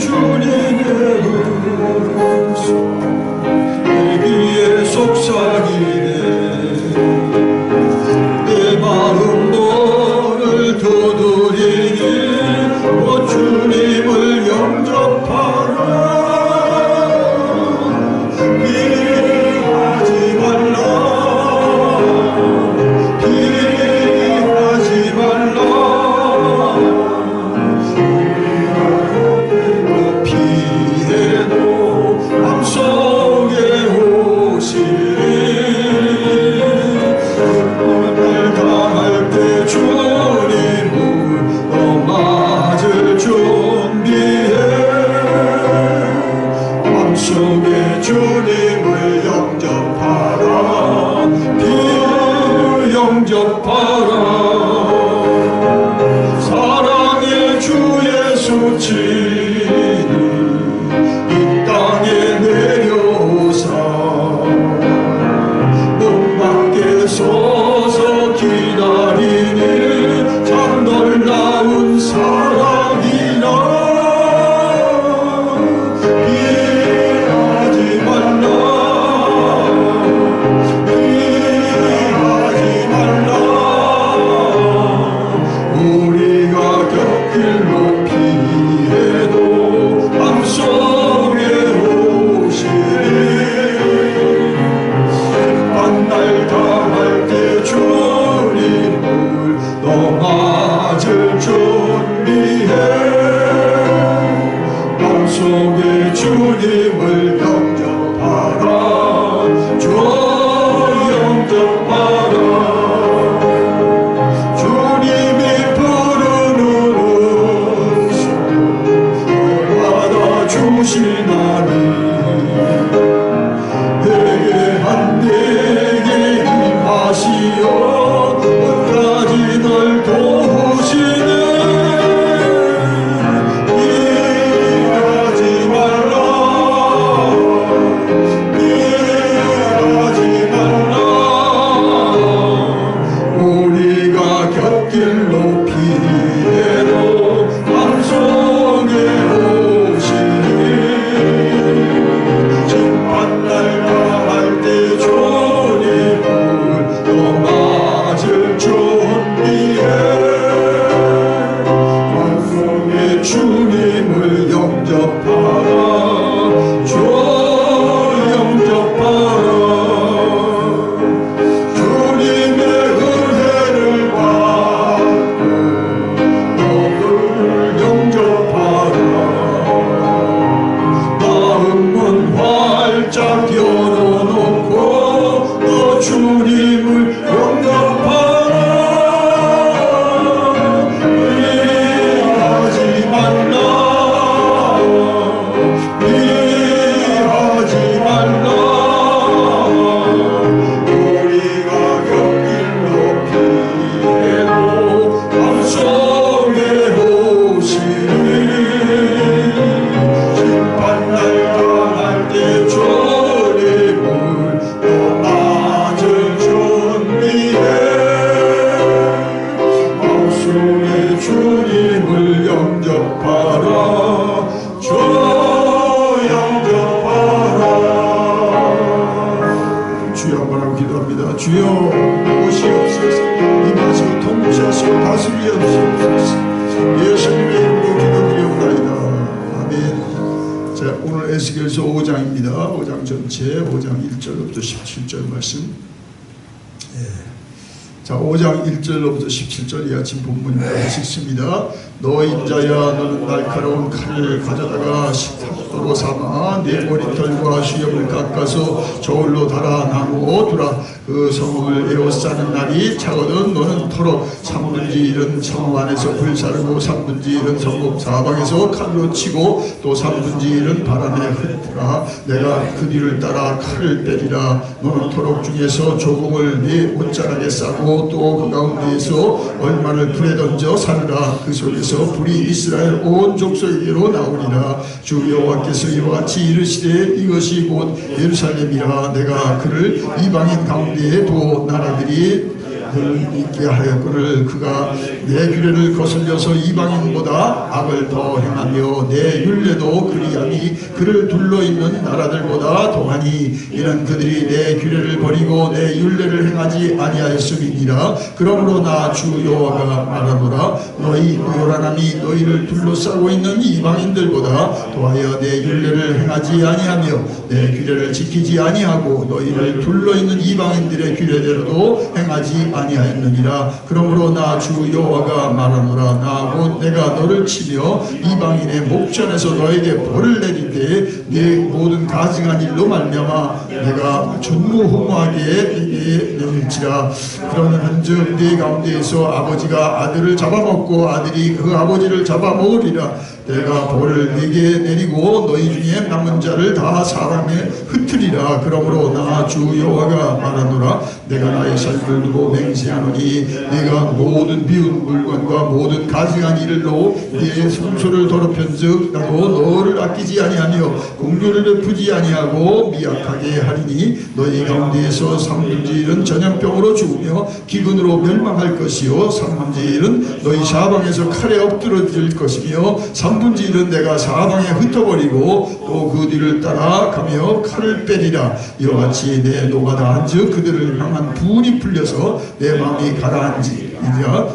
주님의 음성 내 귀에 속삭이네. 내 마음 너를 두드리니 주님을 영접하라. 피하지 말라, 피하지 말라. 피해도 맘속에 오시리. 날 당할 때 주님을 너 맞을 준비해. 맘속에 주님을 영접하라. 피 영접하라. 사랑의 주 예수 친히 이 땅에 내려오사 문 밖에 서서 기다리니 참 놀라운 사랑이라. 피하지 말라, 피하지 말라. 우리가 곁길 높이해도 맘속에 오시리. 만날 당할 때 주님을 너 맞을 준비해. 맘속에 주님을 영접하라. 주 영접하라. 주님이 부르는 음성 받아 주시나니. 회개한 내게 임하시어 끝까지 널 도우시네. 피하지 말라, 피하지 말라. 우리가 곁길로 피해도 맘속에 오시니. 심판날 당할 때 주님을 너 맞을 준비해. 맘속에 주님을 영접하라. 주 영접하라. 주님의 은혜를 받고 너를 영접하라. 마음은 활짝 열어놓고 너 주님을 영접하라. 피하지 말라, 피하지 말라. 우리가 곁길로 피해도 맘속에 오시리. 심판날 당할 때 주님을 너 맞을 준비해. 맘속에 주님을 영접하라. 주 영접하라. 주여 한번 기도합니다. 주여 오시옵소서. 임하시고 통치하시고 다스리옵소서. 예수님의 이름으로 기도드리옵나이다. 아멘. 자, 오늘 에스겔서 5장입니다. 5장 전체 5장 1절로부터 17절 말씀. 자, 5장 1절로부터 17절 이 아침 본문입니다. 읽습니다. 너 인자야, 너는 날카로운 칼을 가져다가 식탁도로 삼아 네 머리털과 수염을 깎아서 저울로 달아 나누어 두라. 그 성읍을 에워싸는 날이 차거든 너는 토록 3분지 1은 성읍 안에서 불사르고 3분지 1은 성읍 사방에서 칼로 치고 또 3분지 1은 바람에 흩으라. 내가 그 뒤를 따라 칼을 때리라. 너는 토록 중에서 조금을 네 옷자락에 싸고 또 그 가운데에서 얼마를 불에 던져 사르라. 그 속에서 불이 이스라엘 온 족속에게로 나오리라. 주 여호와께서 이와 같이 이르시되 이것이 곧 예루살렘이라. 내가 그를 이방인 가운데에 두어 나라들이 늘 있게 하였거늘 그가 내 규례를 거슬려서 이방인보다 악을 더 행하며 내 율례도 그리하니 그를 둘러있는 나라들보다 더하니 이는 그들이 내 규례를 버리고 내 율례를 행하지 아니하였음이니라. 그러므로 나 주 여호와가 말하노라. 너희 요란함이 너희를 둘러싸고 있는 이방인들보다 더하여 내 율례를 행하지 아니하며 내 규례를 지키지 아니하고 너희를 둘러있는 이방인들의 규례대로도 행하지 아니하였느니라. 그러므로 나 주 여호와가 말하노라. 나 곧 내가 너를 치며 이방인의 목전에서 너에게 벌을 내릴 때에 네 모든 가증한 일로 말미암아 내가 전무후무하게 내게 내릴지라. 그러는 한즉 네 가운데에서 아버지가 아들을 잡아먹고 아들이 그 아버지를 잡아먹으리라. 내가 벌을 네게 내리고 너희 중에 남은 자를 다 사람에 흩으리라. 그러므로 나 주 여호와가 말하노라. 내가 나의 살을 두고 맹세하노니 네가 모든 비운 물건과 모든 가증한 일로 네 성소를 더럽힌즉 나도 너를 아끼지 아니하며 공료를 베푸지 아니하고 미약하게 하리니 너희 가운데에서 3분의 1은 전염병으로 죽으며 기근으로 멸망할 것이요 3분의 1은 너희 사방에서 칼에 엎드러질 것이며 3분의 1은 내가 사방에 흩어버리고 또 그 뒤를 따라가며 칼을 빼리라. 이와 같이 내 노가 다한즉 그들을 향한 분이 풀려서 내 마음이 가라앉으리라.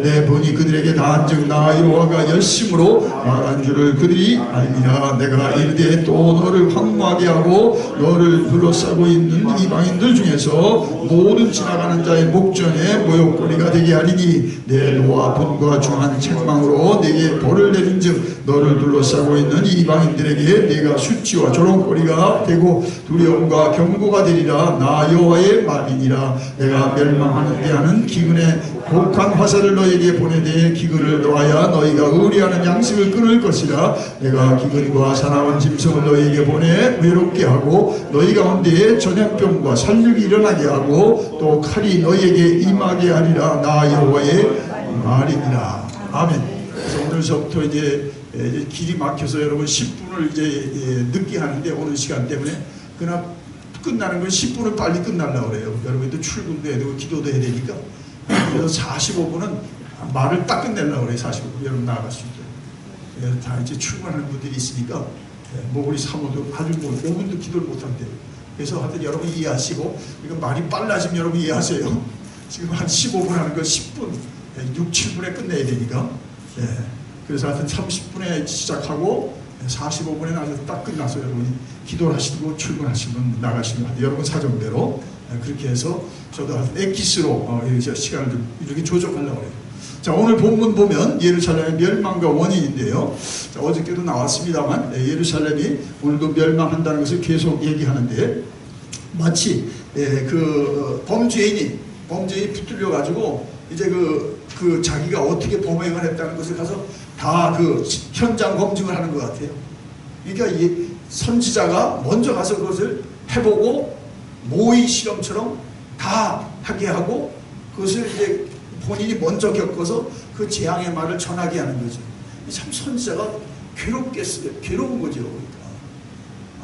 내 분이 그들에게 다한즉 나 여호와가 열심으로 말한 줄을 그들이 알리라. 내가 이르되 또 너를 황무하게 하고 너를 둘러싸고 있는 이방인들 중에서 모든 지나가는 자의 목전에 모욕거리가 되게 하리니 내 노와 분과 중한 책망으로 내게 벌을 내린즉 너를 둘러싸고 있는 이방인들에게 내가 수치와 조롱거리가 되고 두려움과 경고가 되리라. 나 여호와의 말이니라. 내가 멸망하는 데하는 기근의 독한 화살을 너에게 보내되 기근을 놓아야 너희가 의리하는 양식을 끊을 것이라. 내가 기근과 사나운 짐승을 너희에게 보내 외롭게 하고 너희 가운데에 전염병과 살육이 일어나게 하고 또 칼이 너희에게 임하게 하리라. 나 여호와의 말이니라. 아멘. 그래서 오늘서부터 이제 길이 막혀서 여러분 10분을 이제 늦게 하는데 오늘 시간 때문에 그러나 끝나는 건 10분은 빨리 끝나려고 그래요. 여러분도 출근도 해야 되고 기도도 해야 되니까. 그래서 45분은 말을 딱 끝내려고 그래요. 45분 여러분 나아갈 수 있도록. 다 이제 출근하는 분들이 있으니까 뭐 우리 사모도 아주 뭐 5분도 기도를 못한대요. 그래서 하여튼 여러분 이해하시고 이거 말이 빨라지면 여러분 이해하세요. 지금 한 15분 하는 거 10분 6, 7분에 끝내야 되니까. 그래서 하여튼 30분에 시작하고 45분에 나서 딱 끝나서 여러분이 기도를 하시고 출근하시면 나가시면 여러분 사정대로 그렇게 해서 저도 하여튼 엑기스로 시간을 좀 이렇게 조정하려고 해요. 자, 오늘 본문 보면 예루살렘의 멸망과 원인인데요. 자, 어저께도 나왔습니다만 예루살렘이 오늘도 멸망한다는 것을 계속 얘기하는데 마치 그 범죄인이 붙들려 가지고 이제 그 자기가 어떻게 범행을 했다는 것을 가서 다 그 현장 검증을 하는 것 같아요. 그러니까 이 선지자가 먼저 가서 그것을 해보고 모의 실험처럼 다 하게 하고 그것을 이제 본인이 먼저 겪어서 그 재앙의 말을 전하게 하는 거죠. 참 선지자가 괴로운 거죠. 그러니까.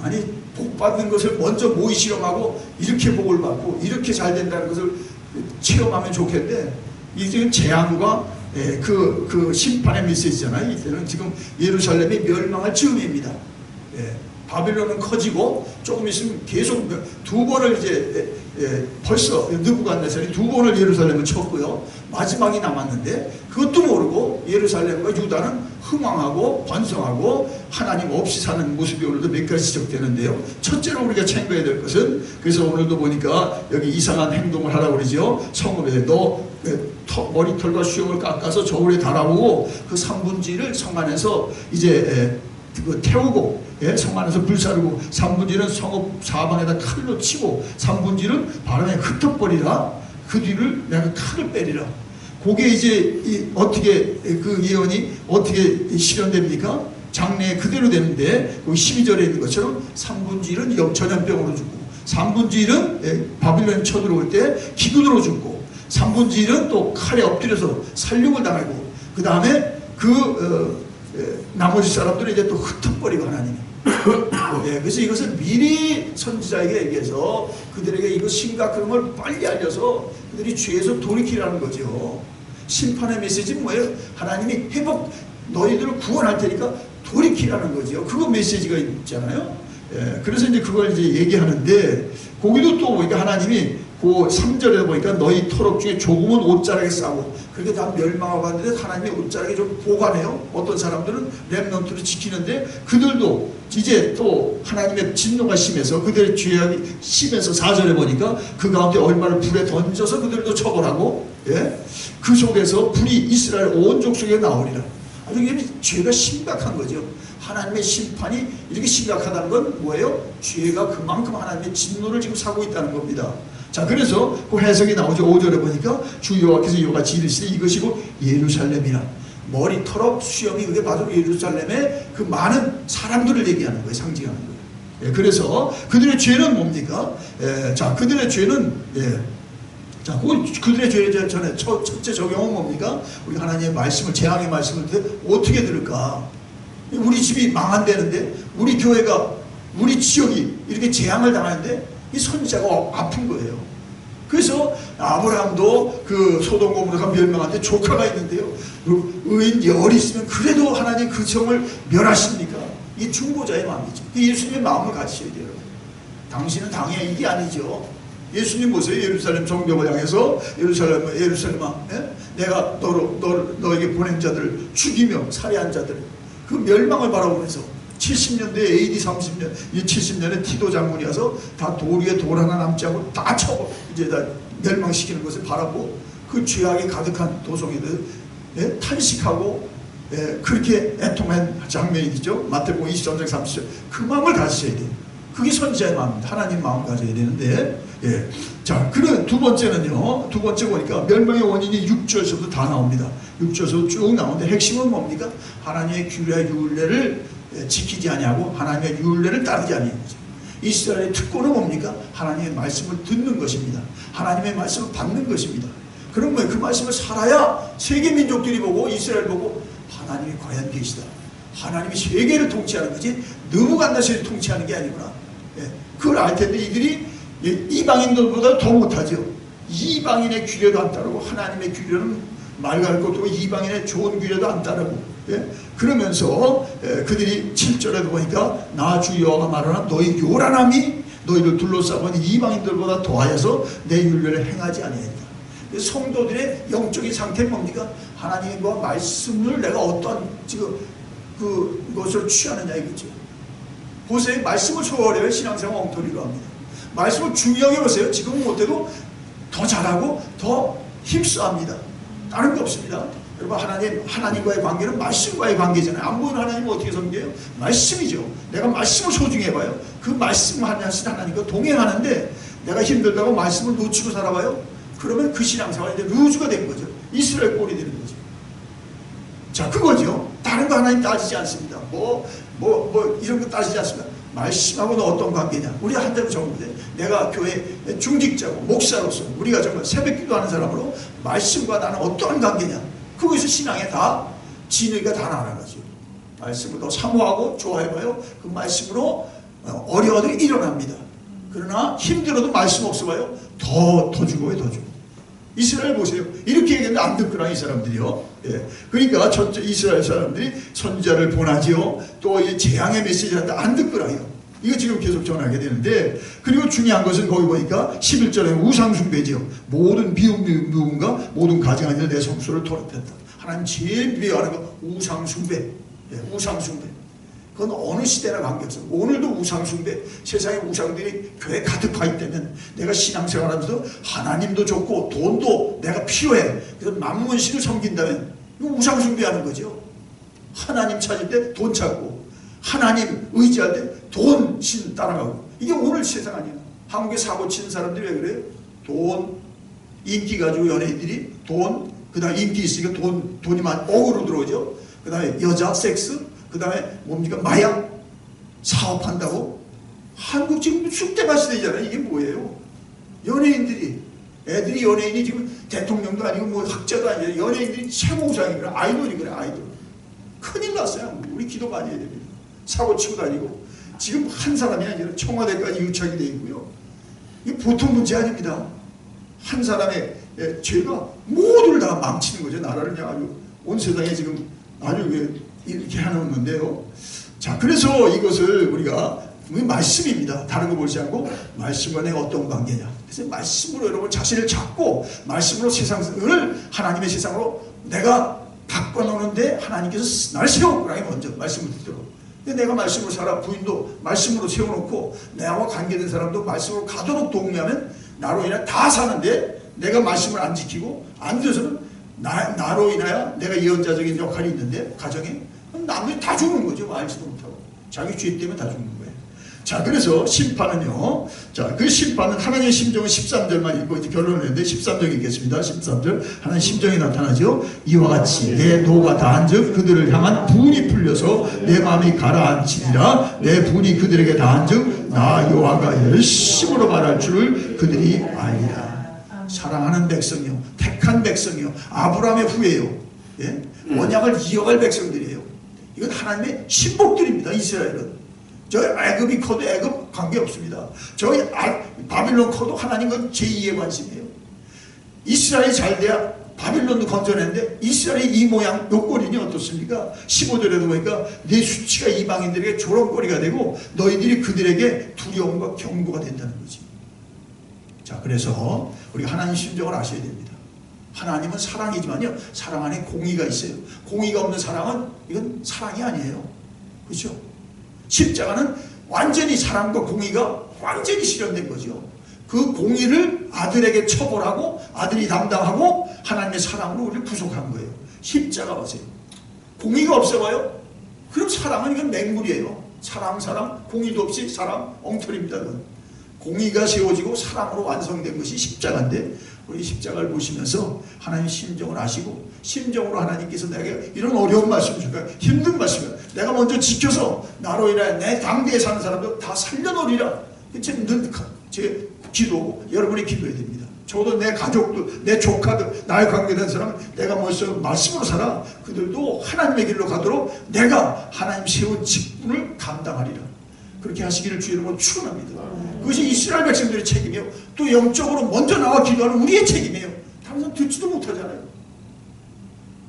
아니 복 받는 것을 먼저 모의 실험하고 이렇게 복을 받고 이렇게 잘 된다는 것을 체험하면 좋겠는데 이제 재앙과 그 심판의 메시지잖아요. 이때는 지금 예루살렘이 멸망할 즈음입니다. 바빌론은 커지고 조금 있으면 계속 2번을 이제 벌써 느부갓네살이 2번을 예루살렘을 쳤고요. 마지막이 남았는데 그것도 모르고 예루살렘과 유다는 흥왕하고 번성하고 하나님 없이 사는 모습이 오늘도 몇 가지 지적되는데요. 첫째로 우리가 챙겨야 될 것은 그래서 오늘도 보니까 여기 이상한 행동을 하라고 그러죠. 성읍에 너 머리털과 수염을 깎아서 저울에 달아보고 그 3분지를 성 안에서 이제 태우고 성 안에서 불사르고 3분지는 성읍 사방에다 칼로 치고 3분지는 바람에 흩어버리라. 그 뒤를 내가 칼을 빼리라. 그게 이제 어떻게 그 예언이 어떻게 실현됩니까? 장래에 그대로 되는데 그 12절에 있는 것처럼 3분의 1은 전염병으로 죽고 3분의 1은 바빌론이 쳐들어올 때 기근으로 죽고 3분의 1은 또 칼에 엎드려서 살육을 당하고 그 다음에 나머지 사람들은 이제 또 흩어버리고 하나님이. 그래서 이것을 미리 선지자에게 얘기해서 그들에게 이거 심각한 걸 빨리 알려서 그들이 죄에서 돌이키라는 거죠. 심판의 메시지는 뭐예요? 하나님이 회복, 너희들을 구원할 테니까 돌이키라는 거죠. 그거 메시지가 있잖아요. 그래서 이제 그걸 이제 얘기하는데, 거기도 또 보니까 하나님이 그 3절에 보니까 너희 토록 중에 조금은 옷자락에 싸고, 그렇게 다 멸망하고 하는데 하나님이 옷자락에 좀 보관해요. 어떤 사람들은 렘넌트를 지키는데, 그들도 이제 또 하나님의 진노가 심해서 그들의 죄악이 심해서 4절에 보니까 그 가운데 얼마를 불에 던져서 그들도 처벌하고, 그 속에서 불이 이스라엘 온 족속에 나오리라. 아주 죄가 심각한 거죠. 하나님의 심판이 이렇게 심각하다는 건 뭐예요? 죄가 그만큼 하나님의 진노를 지금 사고 있다는 겁니다. 자, 그래서 그 해석이 나오죠. 5절에 보니까 주 여호와께서 이와 같이 이르시되 이것이고 예루살렘이라. 머리털업 수염이 그게 바로 예루살렘의 그 많은 사람들을 얘기하는 거예요. 상징하는 거예요. 그래서 그들의 죄는 뭡니까? 자, 그들의 죄는 자, 그들의 죄 전에 첫째 적용은 뭡니까? 우리 하나님의 말씀을, 재앙의 말씀을 어떻게 들을까? 우리 집이 망한다는데, 우리 교회가, 우리 지역이 이렇게 재앙을 당하는데 이 선지자가 아픈 거예요. 그래서 아브라함도 그 소돔 고모라가 멸망한데 조카가 있는데요, 의인 열이 있으면 그래도 하나님 그 성을 멸하십니까? 이게 중보자의 마음이죠. 예수님의 마음을 가지셔야 돼요. 당신은 당의 이게 아니죠. 예수님 보세요. 예루살렘 성벽을 향해서 예루살렘아, 내가 너에게 보낸 자들을 죽이며 살해한 자들, 그 멸망을 바라보면서 70년대 AD 30년, 이 70년에 티도 장군이 와서 다 돌 위에 돌 하나 남지 않고 다 쳐버, 이제 다 멸망시키는 것을 바라보고 그 죄악이 가득한 도성에들 탄식하고 그렇게 애통한 장면이 있죠. 마태복음 23장 30절. 그 마음을 가지셔야 돼요. 그게 선지자의 마음입니다. 하나님 마음 가져야 되는데, 자, 그런 두 번째는요, 두 번째 보니까 멸망의 원인이 6절에서도 다 나옵니다. 6절에서 쭉 나오는데 핵심은 뭡니까? 하나님의 규례와 율례를 지키지 아니하고 하나님의 율례를 따르지 아니하는 거죠. 이스라엘의 특권은 뭡니까? 하나님의 말씀을 듣는 것입니다. 하나님의 말씀을 받는 것입니다. 그런 거예요. 그 말씀을 살아야 세계 민족들이 보고 이스라엘 보고 하나님이 과연 계시다. 하나님이 세계를 통치하는 거지 느부갓네살이 통치하는 게 아니구나. 그걸 알 텐데 이들이 이방인들보다 더 못하죠. 이방인의 규례도 안 따르고 하나님의 규례는 말갈 것도 없고 이방인의 좋은 규례도 안 따르고, 그러면서 그들이 7절에도 보니까 나 주 여호와가 말하나 너희 요란함이 너희를 둘러싸고는 이방인들보다 더하여서 내 율례를 행하지 아니하였다. 성도들의 영적인 상태는 뭡니까? 하나님의 말씀을 내가 어떤 지금 그것을 취하느냐 이거죠. 보세요. 말씀을 소홀해요. 신앙생활 엉터리로 합니다. 말씀을 중요하게 보세요. 지금은 못해도 더 잘하고 더 힘써합니다. 다른 게 없습니다. 여러분, 하나님과의 관계는 말씀과의 관계잖아요. 안 보이는 하나님은 어떻게 섬겨요? 말씀이죠. 내가 말씀을 소중히 해봐요. 그 말씀 하나씩 하나님과 동행하는데 내가 힘들다고 말씀을 놓치고 살아봐요. 그러면 그 신앙생활이 이제 루즈가 된 거죠. 이스라엘 꼴이 되는 거죠. 자, 그거죠. 다른 거 하나님 따지지 않습니다. 이런 거 따지지 않습니다. 말씀하고는 어떤 관계냐. 우리 한 대로 적으면 내가 교회 중직자고 목사로서 우리가 정말 새벽 기도하는 사람으로 말씀과 나는 어떠한 관계냐. 그것이 신앙에 다 진리가 다 나아가죠. 말씀을 더 사모하고 좋아해봐요. 그 말씀으로 어려워도 일어납니다. 그러나 힘들어도 말씀 없어봐요. 더 죽어요. 더 죽어. 이스라엘 보세요. 이렇게 얘기했는데 안 듣더라 이 사람들이요. 그러니까 이스라엘 사람들이 선지자를 보내지요. 또 이 재앙의 메시지를 하는데 안 듣더라요. 이거 지금 계속 전하게 되는데, 그리고 중요한 것은 거기 보니까 11절에 우상숭배지요. 모든 미움과 모든 가증한 내 성소를 더럽혔다. 하나님 제일 미워하는 거 우상숭배. 우상숭배. 그건 어느 시대나 관계없어. 오늘도 우상숭배, 세상에 우상들이 교회 가득 와 있다면 내가 신앙생활하면서 하나님도 좋고 돈도 내가 필요해. 그래서 만문신을 섬긴다면 이거 우상숭배하는 거죠. 하나님 찾을 때 돈 찾고, 하나님 의지할 때 돈 신 따라가고. 이게 오늘 세상 아니에요. 한국에 사고 치는 사람들이 왜 그래요? 돈, 인기 가지고 연예인들이 돈, 그 다음에 인기 있으니까 돈이 억으로 들어오죠. 그 다음에 여자, 섹스, 그 다음에 뭡니까? 마약 사업한다고? 한국 지금 쑥대가 시대잖아요. 이게 뭐예요? 연예인들이, 애들이 연예인이 지금 대통령도 아니고 학자도 아니고 연예인들이 최고 우상이구나. 아이돌이구나. 아이돌. 큰일 났어요. 우리 기도 많이 해야 됩니다. 사고 치고 다니고 지금 한 사람이 아니라 청와대까지 유착이 되어 있고요. 이게 보통 문제 아닙니다. 한 사람의 죄가 모두를 다 망치는 거죠. 나라를 그냥 아주 온 세상에 지금 아주 이렇게 하는 건데요. 자, 그래서 이것을 우리가 말씀입니다. 다른 거 보지 않고 말씀과 내가 어떤 관계냐. 그래서 말씀으로 여러분 자신을 잡고 말씀으로 세상을 하나님의 세상으로 내가 바꿔놓는데 하나님께서 날 세웠구나. 먼저 말씀을 듣도록. 근데 내가 말씀으로 살아. 부인도 말씀으로 세워놓고 나와 관계된 사람도 말씀으로 가도록 독려하면 나로 인하여 다 사는데 내가 말씀을 안 지키고 안 들어서는 나로 인하여 내가 예언자적인 역할이 있는데 가정에 남들이 다 죽는 거죠. 알지도 못하고 자기 죄 때문에 다 죽는 거예요. 자, 그래서 심판은요. 자, 그 심판은 하나님의 심정은 13절만 읽고 이제 결론을 냈는데 13절 읽겠습니다. 13절 하나님의 심정이 나타나죠. 이와 같이 내 노가 다한즉 그들을 향한 분이 풀려서 내 마음이 가라앉히리라. 내 분이 그들에게 다한즉 나 여호와가 열심으로 말할 줄을 그들이 알리라. 사랑하는 백성이요, 택한 백성이요, 아브라함의 후예요, 예? 언약을 이어갈 백성들이에요. 이건 하나님의 신복들입니다. 이스라엘은 저 애굽이 커도 애굽 관계없습니다. 저희 바빌론 커도 하나님은 제2의 관심이에요. 이스라엘이 잘 돼야 바빌론도 건져냈는데 이스라엘의 이 모양 요꼴이니 어떻습니까? 15절에도 보니까 내 수치가 이방인들에게 조롱거리가 되고 너희들이 그들에게 두려움과 경고가 된다는 거지. 자, 그래서 우리가 하나님 심정을 아셔야 됩니다. 하나님은 사랑이지만요, 사랑 안에 공의가 있어요. 공의가 없는 사랑은 이건 사랑이 아니에요. 그렇죠? 십자가는 완전히 사랑과 공의가 완전히 실현된 거죠. 그 공의를 아들에게 처벌하고 아들이 담당하고 하나님의 사랑으로 우리를 구속한 거예요. 십자가 보세요. 공의가 없어봐요? 그럼 사랑은 이건 맹물이에요. 사랑, 공의도 없이 사랑, 엉터리입니다. 그건. 공의가 세워지고 사랑으로 완성된 것이 십자가인데 우리 십자가를 보시면서 하나님 심정을 아시고 심정으로 하나님께서 내게 이런 어려운 말씀을 줄까 힘든 말씀을 내가 먼저 지켜서 나로 인하여 내 당대에 사는 사람도 다 살려놓으리라. 제 기도 여러분이 기도해야 됩니다. 저도 내 가족들 내 조카들 나의 관계된 사람은 내가 먼저 말씀으로 살아 그들도 하나님의 길로 가도록 내가 하나님 세운 직분을 감당하리라. 그렇게 하시기를 주 여러분 축원합니다. 그것이 이스라엘 백성들의 책임이에요. 또 영적으로 먼저 나와 기도하는 우리의 책임이에요. 다른 사람 듣지도 못하잖아요.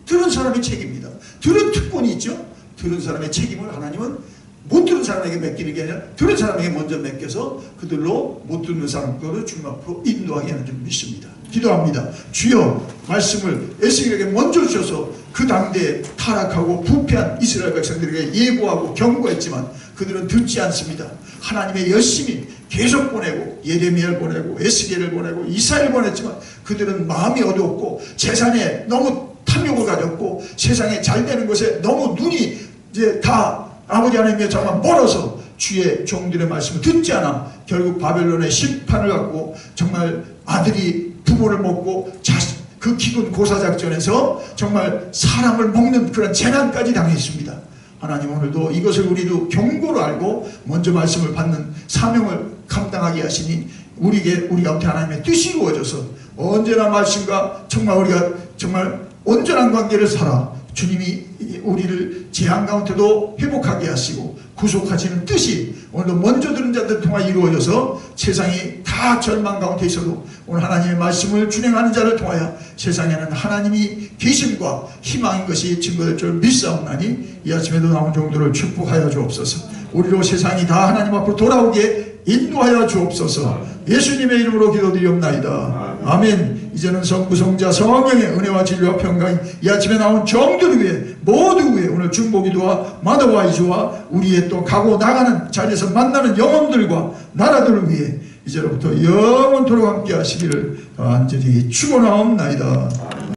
들은 사람의 책임입니다. 들은 특권이 있죠. 들은 사람의 책임을 하나님은 못 들은 사람에게 맡기는 게 아니라 들은 사람에게 먼저 맡겨서 그들로 못 듣는 사람 거를 주님 앞으로 인도하게 하는 줄 믿습니다. 기도합니다. 주여 말씀을 에스겔에게 먼저 주셔서 그 당대에 타락하고 부패한 이스라엘 백성들에게 예고하고 경고했지만 그들은 듣지 않습니다. 하나님의 열심히 계속 보내고 예레미야를 보내고 에스겔을 보내고 이사야를 보냈지만 그들은 마음이 어두웠고 재산에 너무 탐욕을 가졌고 세상에 잘 되는 것에 너무 눈이 이제 다 아버지 하나님의 정말 멀어서 주의 종들의 말씀을 듣지 않아 결국 바벨론의 심판을 갖고 정말 아들이 부모를 먹고 그 기근 고사작전에서 정말 사람을 먹는 그런 재난까지 당했습니다. 하나님 오늘도 이것을 우리도 경고로 알고 먼저 말씀을 받는 사명을 감당하게 하시니 우리 가운데 하나님의 뜻이 이루어져서 언제나 말씀과 정말 우리가 정말 온전한 관계를 살아 주님이 우리를 재앙 가운데도 회복하게 하시고 구속하시는 뜻이 오늘도 먼저 들은 자들 통하여 이루어져서 세상이 다 절망 가운데 있어도 오늘 하나님의 말씀을 준행하는 자를 통하여 세상에는 하나님이 계심과 희망인 것이 증거될 줄 믿사옵나니 이 아침에도 나온 종들을 축복하여 주옵소서. 우리로 세상이 다 하나님 앞으로 돌아오게 인도하여 주옵소서. 예수님의 이름으로 기도드리옵나이다. 아멘. 이제는 성부성자 성령의 은혜와 진리와 평강이 이 아침에 나온 종들 위해 모두 위해 오늘 중보기도와 마더와이즈와 우리의 또 가고 나가는 자리에서 만나는 영혼들과 나라들을 위해 이제로부터 영원토록 함께 하시기를 간절히 축원하옵나이다.